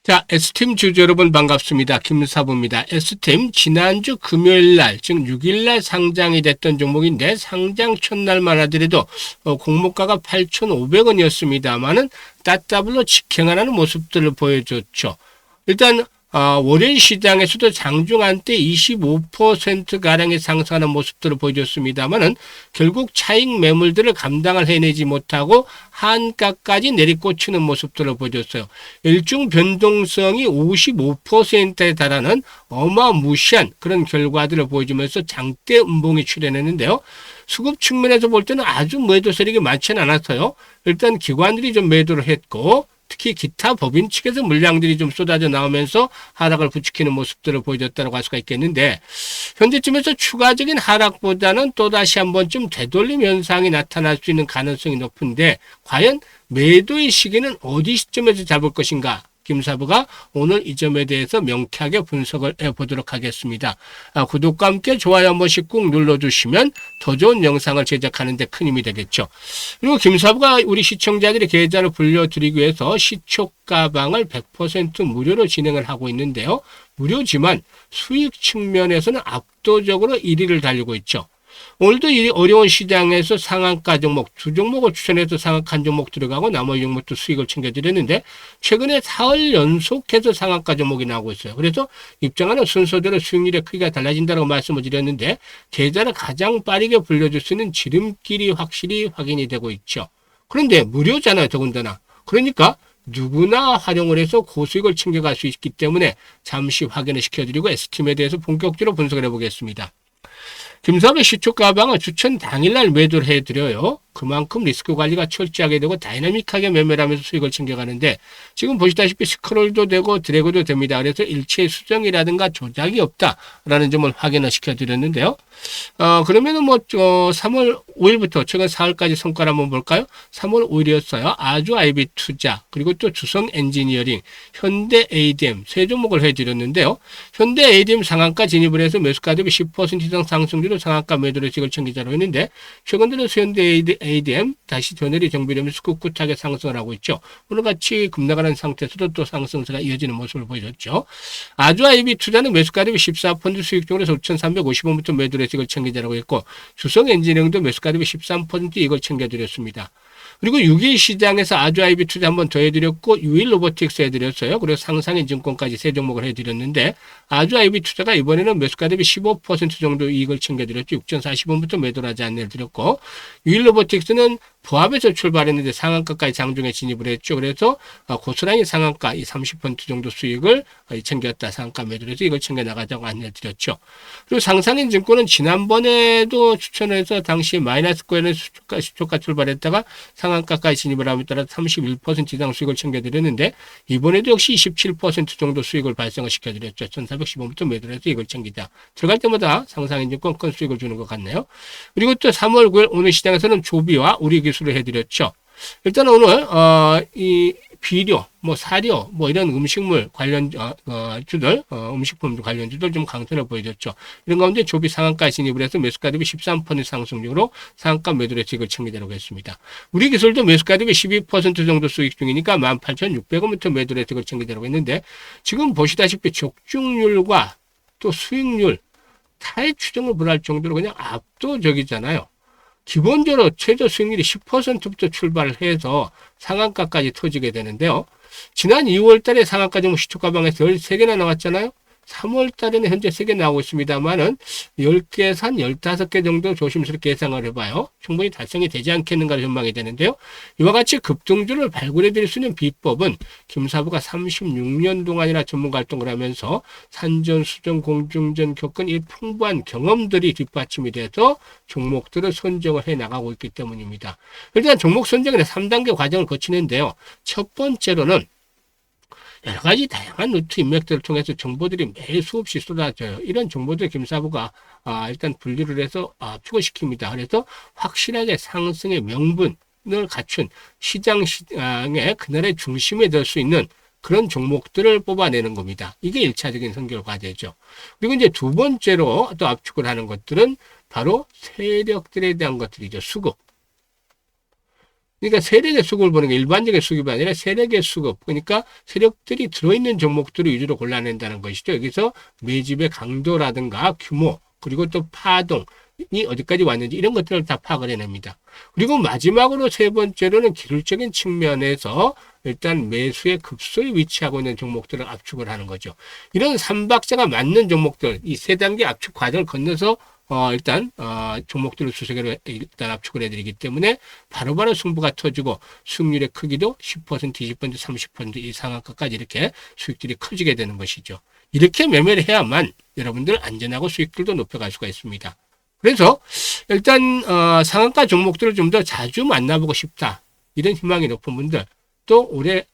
자, S팀 주주 여러분 반갑습니다. 김사부입니다. S팀 지난주 금요일날, 즉 6일날 상장이 됐던 종목인데 상장 첫날만 하더라도 공모가가 8,500원이었습니다만은 따따블로 직행하는 모습들을 보여줬죠. 일단 월요일 시장에서도 장중 한때 25%가량의 상승하는 모습들을 보여줬습니다만은 결국 차익 매물들을 감당을 해내지 못하고 한가까지 내리꽂히는 모습들을 보여줬어요. 일중 변동성이 55%에 달하는 어마무시한 그런 결과들을 보여주면서 장대 음봉이 출현했는데요. 수급 측면에서 볼 때는 아주 매도 세력이 많지는 않았어요. 일단 기관들이 좀 매도를 했고 특히 기타 법인 측에서 물량들이 좀 쏟아져 나오면서 하락을 부추기는 모습들을 보여줬다고 할 수가 있겠는데 현재쯤에서 추가적인 하락보다는 또다시 한번 좀 되돌림 현상이 나타날 수 있는 가능성이 높은데 과연 매도의 시기는 어디 시점에서 잡을 것인가? 김사부가 오늘 이 점에 대해서 명쾌하게 분석을 해보도록 하겠습니다. 구독과 함께 좋아요 한 번씩 꾹 눌러주시면 더 좋은 영상을 제작하는 데 큰 힘이 되겠죠. 그리고 김사부가 우리 시청자들의 계좌를 불려드리기 위해서 시초가방을 100% 무료로 진행을 하고 있는데요. 무료지만 수익 측면에서는 압도적으로 1위를 달리고 있죠. 오늘도 이 어려운 시장에서 상한가 종목 두 종목을 추천해서 상한가 종목 들어가고 나머지 종목도 수익을 챙겨드렸는데 최근에 4월 연속해서 상한가 종목이 나오고 있어요. 그래서 입장하는 순서대로 수익률의 크기가 달라진다고 말씀을 드렸는데 계좌를 가장 빠르게 불려줄 수 있는 지름길이 확실히 확인이 되고 있죠. 그런데 무료잖아요. 더군다나. 그러니까 누구나 활용을 해서 고수익을 챙겨갈 수 있기 때문에 잠시 확인을 시켜드리고 S팀에 대해서 본격적으로 분석을 해보겠습니다. 김사부의 시초가방을 추천 당일날 매도를 해드려요. 그만큼 리스크 관리가 철저하게 되고 다이나믹하게 매매를 하면서 수익을 챙겨가는데 지금 보시다시피 스크롤도 되고 드래그도 됩니다. 그래서 일체 수정이라든가 조작이 없다라는 점을 확인을 시켜드렸는데요. 그러면은 3월 5일부터 최근 4월까지 성과를 한번 볼까요? 3월 5일이었어요. 아주 아이비 투자, 그리고 또 주성 엔지니어링, 현대 ADM 세 종목을 해드렸는데요. 현대 ADM 상한가 진입을 해서 매수가 대비 10% 이상 상승률로 상한가 매도로 수익을 챙기자로 했는데 최근 들어 현대 ADM 다시 전열이 정비되면서 꿋꿋하게 상승을 하고 있죠. 오늘같이 급락하는 상태에서도 또 상승세가 이어지는 모습을 보여줬죠. 아주 아이비 투자는 매수가 대비 14% 수익 중으로 5,350원부터 매도를 해서 이걸 챙겨드리고 있고 주성 엔지니어링도 매수가 대비 13% 이걸 챙겨드렸습니다. 그리고 6일 시장에서 아주 아이비 투자 한번 더 해드렸고 6일 로보틱스 해드렸어요. 그리고 상상인 증권까지 세 종목을 해드렸는데 아주 아이비 투자가 이번에는 매수가 대비 15% 정도 이익을 챙겨드렸죠. 6,040원부터 매도를 하지 않는 드렸고 6일 로보틱스는 부합에서 출발했는데 상한가까지 장중에 진입을 했죠. 그래서 고스란히 상한가 이 30% 정도 수익을 챙겼다. 상한가 매도를 해서 이걸 챙겨 나가자고 안내드렸죠. 그리고 상상인 증권은 지난번에도 추천해서 당시 마이너스 거에는 시초가 출발했다가 상한가까지 진입을 함에 따라 31% 이상 수익을 챙겨드렸는데 이번에도 역시 27% 정도 수익을 발생을 시켜드렸죠. 1,410원부터 매도를 해서 이걸 챙기자. 들어갈 때마다 상상인 증권 큰 수익을 주는 것 같네요. 그리고 또 3월 9일 오늘 시장에서는 조비와 우리 기술을 해드렸죠. 일단 오늘 이 비료, 사료, 이런 음식물 관련 주들, 음식품 관련주들 좀 강세를 보여줬죠. 이런 가운데 조비 상한가 진입을 해서 매수가 대비 13% 상승률로 상한가 매도의 수익을 챙기도록 했습니다. 우리 기술도 매수가 대비 12% 정도 수익 중이니까 18,600원부터 매도의 수익을 챙기도록 했는데 지금 보시다시피 적중률과 또 수익률, 타의 추정을 불할 정도로 그냥 압도적이잖아요. 기본적으로 최저 수익률이 10%부터 출발을 해서 상한가까지 터지게 되는데요. 지난 2월 달에 상한가 종목 시초가방에서 13개나 나왔잖아요. 3월 달에는 현재 3개 나오고 있습니다만은 10개에서 한 15개 정도 조심스럽게 예상을 해봐요. 충분히 달성이 되지 않겠는가 전망이 되는데요. 이와 같이 급등주를 발굴해 드릴 수 있는 비법은 김사부가 36년 동안이나 전문가 활동을 하면서 산전, 수전, 공중전 겪은 이 풍부한 경험들이 뒷받침이 돼서 종목들을 선정을 해 나가고 있기 때문입니다. 일단 종목 선정의 3단계 과정을 거치는데요. 첫 번째로는 여러 가지 다양한 루트 인맥들을 통해서 정보들이 매일 수없이 쏟아져요. 이런 정보들 김사부가 일단 분류를 해서 압축을 시킵니다. 그래서 확실하게 상승의 명분을 갖춘 시장의 그날의 중심에 들 수 있는 그런 종목들을 뽑아내는 겁니다. 이게 1차적인 선결 과제죠. 그리고 이제 두 번째로 또 압축을 하는 것들은 바로 세력들에 대한 것들이죠. 수급. 그러니까 세력의 수급을 보는 게 일반적인 수급이 아니라 세력의 수급. 그러니까 세력들이 들어있는 종목들을 위주로 골라낸다는 것이죠. 여기서 매집의 강도라든가 규모, 그리고 또 파동이 어디까지 왔는지 이런 것들을 다 파악을 해냅니다. 그리고 마지막으로 세 번째로는 기술적인 측면에서 일단 매수의 급소에 위치하고 있는 종목들을 압축을 하는 거죠. 이런 삼박자가 맞는 종목들, 이 세 단계 압축 과정을 건너서 일단 종목들을 수색으로 일단 압축을 해드리기 때문에 바로바로 승부가 터지고 수익률의 크기도 10%, 20%, 30% 상한가까지 이렇게 수익들이 커지게 되는 것이죠. 이렇게 매매를 해야만 여러분들 안전하고 수익들도 높여갈 수가 있습니다. 그래서 일단 상한가 종목들을 좀 더 자주 만나보고 싶다. 이런 희망이 높은 분들, 또 올해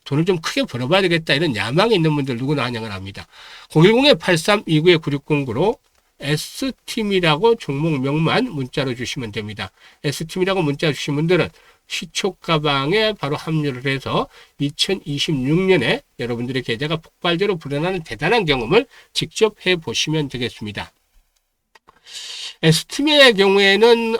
돈을 좀 크게 벌어봐야 되겠다. 이런 야망이 있는 분들 누구나 환영을 합니다. 010-8329-9609로 S팀이라고 종목명만 문자로 주시면 됩니다. S팀이라고 문자 주신 분들은 시초가방에 바로 합류를 해서 2026년에 여러분들의 계좌가 폭발적으로 불어나는 대단한 경험을 직접 해보시면 되겠습니다. S팀의 경우에는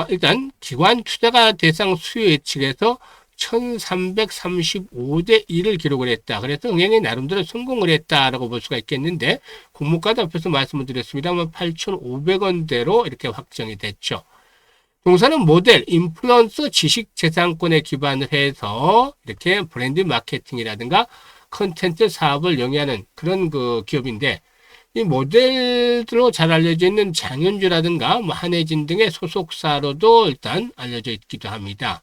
일단 기관 투자가 대상 수요 예측에서 1335대 1을 기록을 했다. 그래서 응행이 나름대로 성공을 했다라고 볼 수가 있겠는데, 공모가도 앞에서 말씀을 드렸습니다만 8,500원대로 이렇게 확정이 됐죠. 동사는 모델, 인플루언서 지식재산권에 기반을 해서 이렇게 브랜드 마케팅이라든가 컨텐츠 사업을 영위하는 그런 그 기업인데, 이 모델로 잘 알려져 있는 장윤주라든가 한혜진 등의 소속사로도 일단 알려져 있기도 합니다.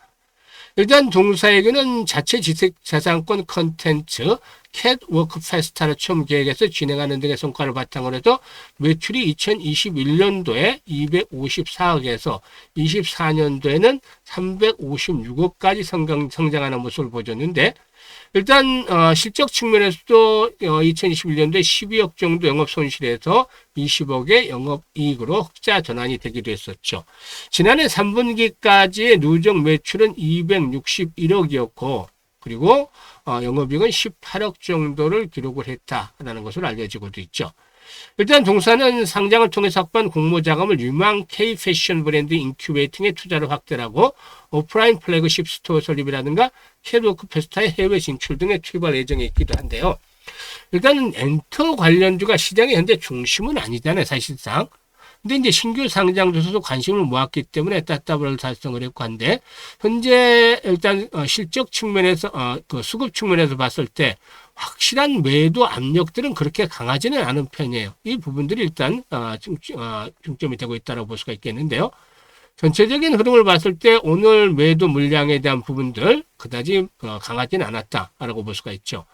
일단 동사에게는 자체 지식자산권 컨텐츠 캣워크 페스타를 처음 계획해서 진행하는 등의 성과를 바탕으로 해서 매출이 2021년도에 254억에서 24년도에는 356억까지 성장하는 모습을 보여줬는데, 일단 실적 측면에서도 2021년도에 12억 정도 영업 손실에서 20억의 영업이익으로 흑자 전환이 되기도 했었죠. 지난해 3분기까지의 누적 매출은 261억이었고 그리고 영업이익은 18억 정도를 기록을 했다라는 것으로 알려지고도 있죠. 일단 동사는 상장을 통해서 확보한 공모자금을 유망 K-패션 브랜드 인큐베이팅에 투자를 확대하고 오프라인 플래그십 스토어 설립이라든가 캣워크 페스타의 해외 진출 등에 투입할 예정에 있기도 한데요. 일단은 엔터 관련주가 시장의 현재 중심은 아니잖아요, 사실상. 근데 이제 신규 상장주에서도 관심을 모았기 때문에 따따블을 달성을 했고 한데, 현재 일단 실적 측면에서 그 수급 측면에서 봤을 때 확실한 매도 압력들은 그렇게 강하지는 않은 편이에요. 이 부분들이 일단 중점이 되고 있다고 볼 수가 있겠는데요. 전체적인 흐름을 봤을 때 오늘 매도 물량에 대한 부분들 그다지 강하지는 않았다라고 볼 수가 있죠.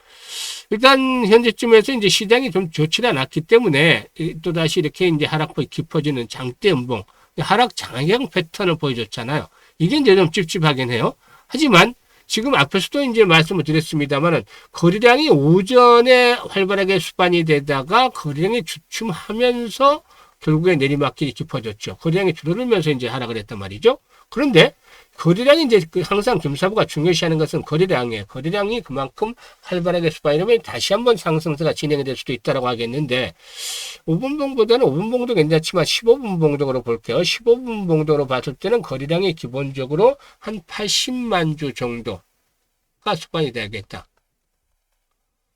일단 현재쯤에서 이제 시장이 좀 좋지 않았기 때문에 또 다시 이렇게 이제 하락폭이 깊어지는 장대 음봉, 하락 장향 패턴을 보여줬잖아요. 이게 이제 좀 찝찝하긴 해요. 하지만 지금 앞에서도 이제 말씀을 드렸습니다만은 거래량이 오전에 활발하게 수반이 되다가 거래량이 주춤하면서 결국에 내리막길이 깊어졌죠. 거래량이 줄어들면서 이제 하락을 했단 말이죠. 그런데 거래량이 이제 항상 금사부가 중요시하는 것은 거래량이에요. 거래량이 그만큼 활발하게 수반이면 다시 한번 상승세가 진행이 될 수도 있다고 하겠는데, 5분봉보다는 5분봉도 괜찮지만 15분봉적으로 볼게요. 15분봉적으로 봤을 때는 거래량이 기본적으로 한 80만 주 정도가 수반이 되겠다.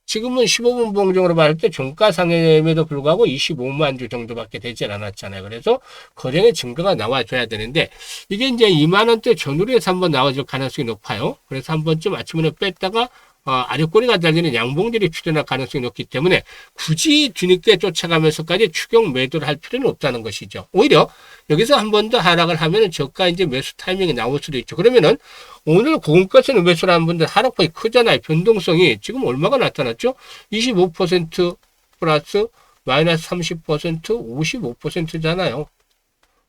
지금은 15분 봉정으로 봤을 때 종가상에도 불구하고 25만 주 정도밖에 되지 않았잖아요. 그래서 거래량의 증가가 나와줘야 되는데 이게 이제 2만 원대 전후로 해서 한번 나와줄 가능성이 높아요. 그래서 한 번쯤 아침에 뺐다가 아랫꼬리가 달리는 양봉들이 출현할 가능성이 높기 때문에 굳이 뒤늦게 쫓아가면서까지 추격 매도를 할 필요는 없다는 것이죠. 오히려 여기서 한 번 더 하락을 하면 저가 이제 매수 타이밍이 나올 수도 있죠. 그러면은 오늘 고금가에서 매수를 하는 분들 하락폭이 크잖아요. 변동성이 지금 얼마가 나타났죠? 25% 플러스 마이너스 30% 55%잖아요.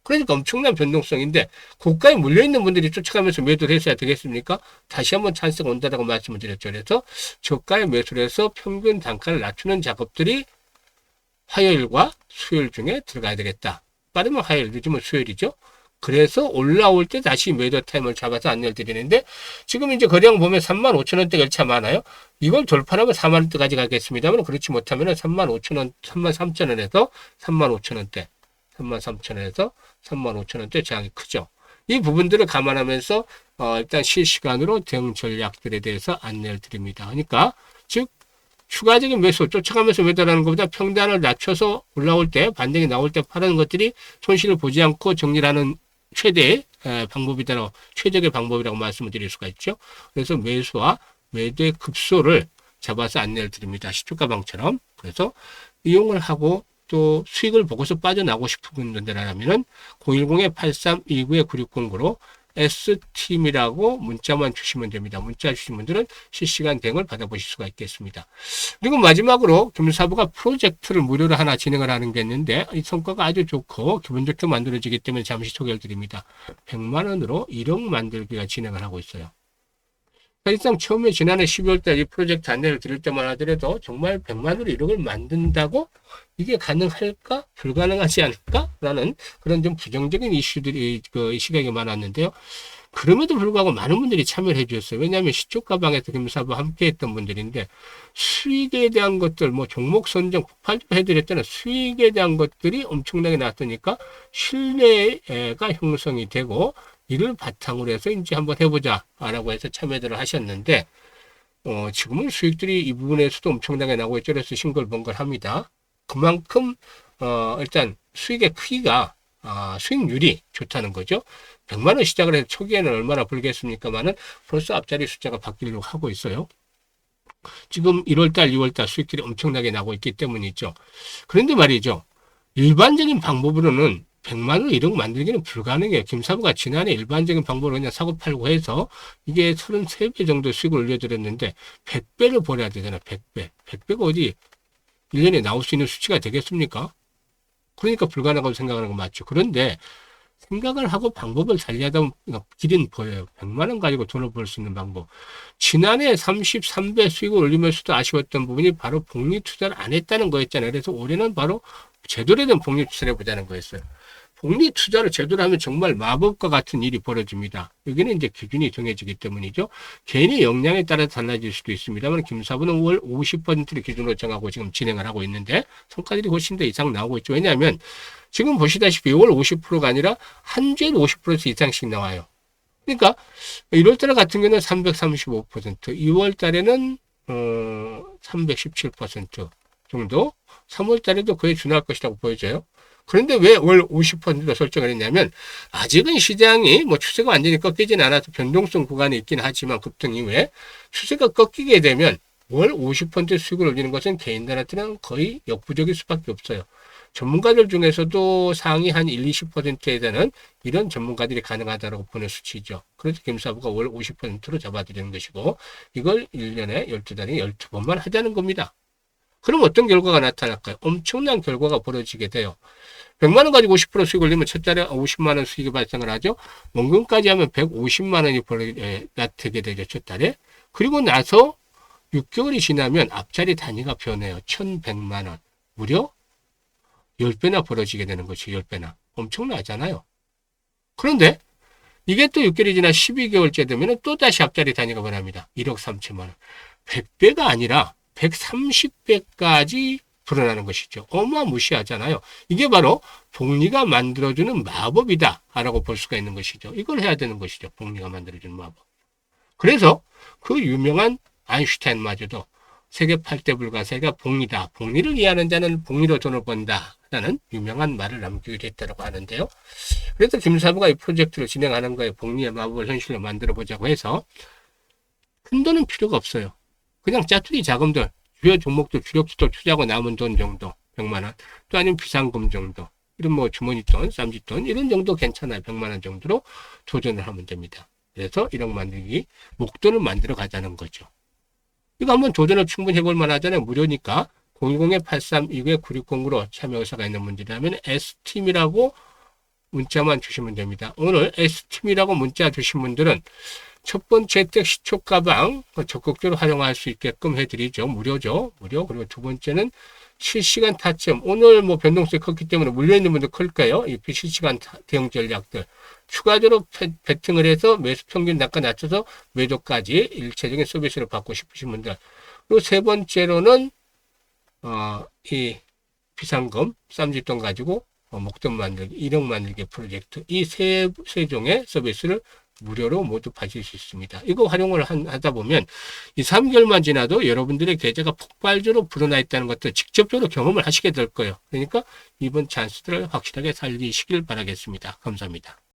그러니까 엄청난 변동성인데 고가에 물려있는 분들이 쫓아가면서 매도를 했어야 되겠습니까? 다시 한번 찬스가 온다라고 말씀을 드렸죠. 그래서 저가에 매수를 해서 평균 단가를 낮추는 작업들이 화요일과 수요일 중에 들어가야 되겠다. 빠르면 화요일, 늦으면 수요일이죠. 그래서 올라올 때 다시 매도 타임을 잡아서 안내를 드리는데 지금 이제 거래량 보면 35,000원대가 참 많아요. 이걸 돌파하면 4만원대까지 가겠습니다만 그렇지 못하면 35,000원, 33,000원에서 35,000원대 33,000원에서 35,000원대 저항이 크죠. 이 부분들을 감안하면서 일단 실시간으로 대응 전략들에 대해서 안내를 드립니다. 그러니까 즉 추가적인 매수 쫓아가면서 매도하는 것보다 평단을 낮춰서 올라올 때 반등이 나올 때 파는 것들이 손실을 보지 않고 정리를 하는 최대의 방법이다, 최적의 방법이라고 말씀을 드릴 수가 있죠. 그래서 매수와 매도의 급소를 잡아서 안내를 드립니다. 시초가방처럼. 그래서 이용을 하고 또 수익을 보고서 빠져나오고 싶은 분들이라면 010-8329-9609로 S팀이라고 문자만 주시면 됩니다. 문자 주신 분들은 실시간 대응을 받아보실 수가 있겠습니다. 그리고 마지막으로 금융사부가 프로젝트를 무료로 하나 진행을 하는 게 있는데 이 성과가 아주 좋고 기분 좋게 만들어지기 때문에 잠시 소개를 드립니다. 100만 원으로 1억 만들기가 진행을 하고 있어요. 사실상 처음에 지난해 12월달 이 프로젝트 안내를 드릴 때만 하더라도 정말 100만 원으로 1억을 만든다고 이게 가능할까? 불가능하지 않을까? 라는 그런 좀 부정적인 이슈들이 그 시각이 많았는데요. 그럼에도 불구하고 많은 분들이 참여를 해주셨어요. 왜냐하면 시초가방에서 금사부와 함께 했던 분들인데 수익에 대한 것들, 뭐 종목 선정, 폭발도 해드렸잖아요. 수익에 대한 것들이 엄청나게 나왔으니까 신뢰가 형성이 되고 이를 바탕으로 해서 이제 한번 해보자 라고 해서 참여들을 하셨는데 지금은 수익들이 이 부분에서도 엄청나게 나고 있죠. 그래서 싱글벙글합니다. 그만큼 일단 수익의 크기가 수익률이 좋다는 거죠. 100만 원 시작을 해서 초기에는 얼마나 벌겠습니까만은 벌써 앞자리 숫자가 바뀌려고 하고 있어요. 지금 1월달, 2월달 수익들이 엄청나게 나고 있기 때문이죠. 그런데 말이죠. 일반적인 방법으로는 100만 원 1억 만들기는 불가능해요. 김사부가 지난해 일반적인 방법으로 그냥 사고 팔고 해서 이게 33배 정도 수익을 올려드렸는데 100배를 벌어야 되잖아. 100배. 100배가 어디 1년에 나올 수 있는 수치가 되겠습니까? 그러니까 불가능하다고 생각하는 건 맞죠. 그런데 생각을 하고 방법을 달리하다 보면 길은 보여요. 100만 원 가지고 돈을 벌 수 있는 방법. 지난해 33배 수익을 올리면서도 아쉬웠던 부분이 바로 복리 투자를 안 했다는 거였잖아요. 그래서 올해는 바로 제대로 된 복리 투자를 해보자는 거였어요. 복리 투자를 제대로 하면 정말 마법과 같은 일이 벌어집니다. 여기는 이제 기준이 정해지기 때문이죠. 개인의 역량에 따라 달라질 수도 있습니다만 김사부는 월 50%를 기준으로 정하고 지금 진행을 하고 있는데 성과들이 훨씬 더 이상 나오고 있죠. 왜냐하면 지금 보시다시피 월 50%가 아니라 한 주에 50% 이상씩 나와요. 그러니까 1월달 같은 경우는 335%, 2월달에는 317% 정도, 3월달에도 거의 준할 것이라고 보여져요. 그런데 왜 월 50%로 설정을 했냐면 아직은 시장이 뭐 추세가 완전히 꺾이진 않아서 변동성 구간이 있긴 하지만 급등 이후에 추세가 꺾이게 되면 월 50% 수익을 올리는 것은 개인들한테는 거의 역부족일 수밖에 없어요. 전문가들 중에서도 상위 한 1, 20%에 되는 이런 전문가들이 가능하다고 보는 수치죠. 그래서 김사부가 월 50%로 잡아드리는 것이고 이걸 1년에 12달에 12번만 하자는 겁니다. 그럼 어떤 결과가 나타날까요? 엄청난 결과가 벌어지게 돼요. 100만 원 가지고 50% 수익 올리면 첫 달에 50만 원 수익이 발생을 하죠. 원금까지 하면 150만 원이 되게 되죠. 첫 달에. 그리고 나서 6개월이 지나면 앞자리 단위가 변해요. 1100만 원. 무려 10배나 벌어지게 되는 것이 10배나. 엄청나잖아요. 그런데 이게 또 6개월이 지나 12개월째 되면 또 다시 앞자리 단위가 변합니다. 1억 3천만 원. 100배가 아니라 130배까지 불어나는 것이죠. 어마무시하잖아요. 이게 바로 복리가 만들어주는 마법이다 라고 볼 수가 있는 것이죠. 이걸 해야 되는 것이죠. 복리가 만들어주는 마법. 그래서 그 유명한 아인슈타인마저도 세계 8대 불가사의가 복리다. 복리를 이해하는 자는 복리로 돈을 번다 라는 유명한 말을 남기게 했다고 하는데요. 그래서 김사부가 이 프로젝트를 진행하는 거에 복리의 마법을 현실로 만들어 보자고 해서 큰 돈은 필요가 없어요. 그냥 짜투리 자금들, 주요 종목들 주력주도 투자하고 남은 돈 정도, 100만 원, 또 아니면 비상금 정도, 이런 뭐 주머니돈, 쌈짓돈, 이런 정도 괜찮아요. 100만 원 정도로 도전을 하면 됩니다. 그래서 1억 만들기, 목돈을 만들어 가자는 거죠. 이거 한번 도전을 충분히 해볼 만하잖아요. 무료니까 010-8329-9609로 참여 의사가 있는 분들이라면 S팀이라고 문자만 주시면 됩니다. 오늘 S팀이라고 문자 주신 분들은 첫 번째 혜택 시초가방 적극적으로 활용할 수 있게끔 해드리죠. 무료죠. 무료. 그리고 두 번째는 실시간 타점. 오늘 뭐 변동성이 컸기 때문에 물려있는 분들 클 거예요. 이 실시간 대응 전략들. 추가적으로 베팅을 해서 매수 평균 단가 낮춰서 매도까지 일체적인 서비스를 받고 싶으신 분들. 그리고 세 번째로는 이 비상금, 쌈짓돈 가지고 목돈 만들기, 1억 만들기 프로젝트, 이 세 종의 서비스를 무료로 모두 받으실 수 있습니다. 이거 활용을 하다 보면 이 3개월만 지나도 여러분들의 계좌가 폭발적으로 불어나 있다는 것도 직접적으로 경험을 하시게 될 거예요. 그러니까 이번 찬스들을 확실하게 살리시길 바라겠습니다. 감사합니다.